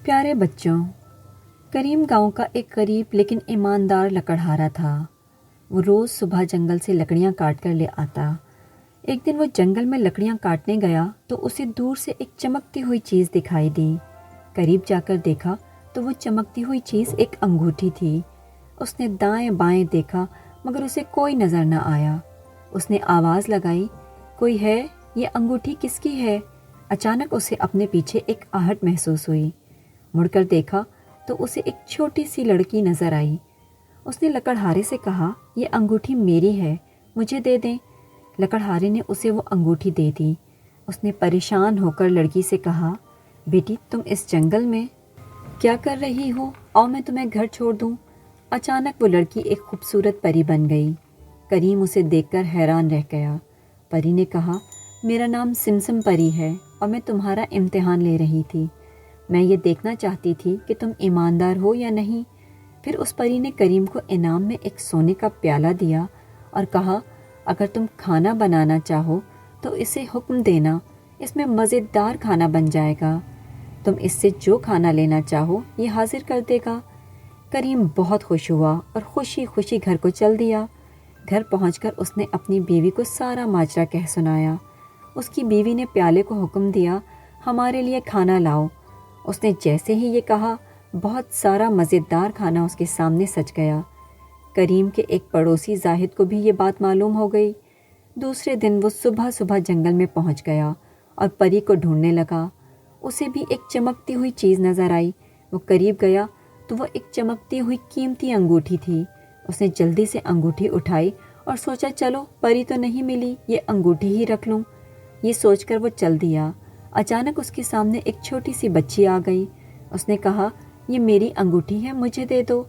پیارے بچوں، کریم گاؤں کا ایک غریب لیکن ایماندار لکڑہارا تھا۔ وہ روز صبح جنگل سے لکڑیاں کاٹ کر لے آتا۔ ایک دن وہ جنگل میں لکڑیاں کاٹنے گیا تو اسے دور سے ایک چمکتی ہوئی چیز دکھائی دی۔ قریب جا کر دیکھا تو وہ چمکتی ہوئی چیز ایک انگوٹھی تھی۔ اس نے دائیں بائیں دیکھا مگر اسے کوئی نظر نہ آیا۔ اس نے آواز لگائی، کوئی ہے؟ یہ انگوٹھی کس کی ہے؟ اچانک اسے اپنے پیچھے ایک آہٹ محسوس ہوئی۔ مڑ کر دیکھا تو اسے ایک چھوٹی سی لڑکی نظر آئی۔ اس نے لکڑہارے سے کہا، یہ انگوٹھی میری ہے، مجھے دے دیں۔ لکڑہارے نے اسے وہ انگوٹھی دے دی۔ اس نے پریشان ہو کر لڑکی سے کہا، بیٹی تم اس جنگل میں کیا کر رہی ہو؟ آؤ میں تمہیں گھر چھوڑ دوں۔ اچانک وہ لڑکی ایک خوبصورت پری بن گئی۔ کریم اسے دیکھ کر حیران رہ گیا۔ پری نے کہا، میرا نام سمسم پری ہے اور میں تمہارا امتحان لے رہی تھی۔ میں یہ دیکھنا چاہتی تھی کہ تم ایماندار ہو یا نہیں۔ پھر اس پری نے کریم کو انعام میں ایک سونے کا پیالہ دیا اور کہا، اگر تم کھانا بنانا چاہو تو اسے حکم دینا، اس میں مزیدار کھانا بن جائے گا۔ تم اس سے جو کھانا لینا چاہو یہ حاضر کر دے گا۔ کریم بہت خوش ہوا اور خوشی خوشی گھر کو چل دیا۔ گھر پہنچ کر اس نے اپنی بیوی کو سارا ماجرا کہہ سنایا۔ اس کی بیوی نے پیالے کو حکم دیا، ہمارے لیے کھانا لاؤ۔ اس نے جیسے ہی یہ کہا، بہت سارا مزیدار کھانا اس کے سامنے سج گیا۔ کریم کے ایک پڑوسی زاہد کو بھی یہ بات معلوم ہو گئی۔ دوسرے دن وہ صبح صبح جنگل میں پہنچ گیا اور پری کو ڈھونڈنے لگا۔ اسے بھی ایک چمکتی ہوئی چیز نظر آئی۔ وہ قریب گیا تو وہ ایک چمکتی ہوئی قیمتی انگوٹھی تھی۔ اس نے جلدی سے انگوٹھی اٹھائی اور سوچا، چلو پری تو نہیں ملی، یہ انگوٹھی ہی رکھ لوں۔ یہ سوچ کر وہ چل دیا۔ اچانک اس کے سامنے ایک چھوٹی سی بچی آ گئی۔ اس نے کہا، یہ میری انگوٹھی ہے، مجھے دے دو۔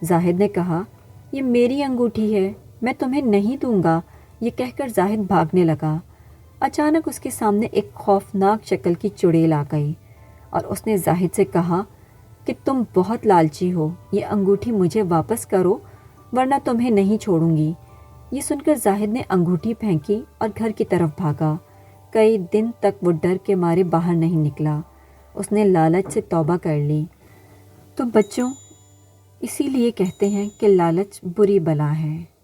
زاہد نے کہا، یہ میری انگوٹھی ہے، میں تمہیں نہیں دوں گا۔ یہ کہہ کر زاہد بھاگنے لگا۔ اچانک اس کے سامنے ایک خوفناک شکل کی چڑیل آ گئی اور اس نے زاہد سے کہا کہ تم بہت لالچی ہو، یہ انگوٹھی مجھے واپس کرو ورنہ تمہیں نہیں چھوڑوں گی۔ یہ سن کر زاہد نے انگوٹھی پھینکی اور گھر کی طرف بھاگا۔ کئی دن تک وہ ڈر کے مارے باہر نہیں نکلا۔ اس نے لالچ سے توبہ کر لی۔ تو بچوں، اسی لیے کہتے ہیں کہ لالچ بری بلا ہے۔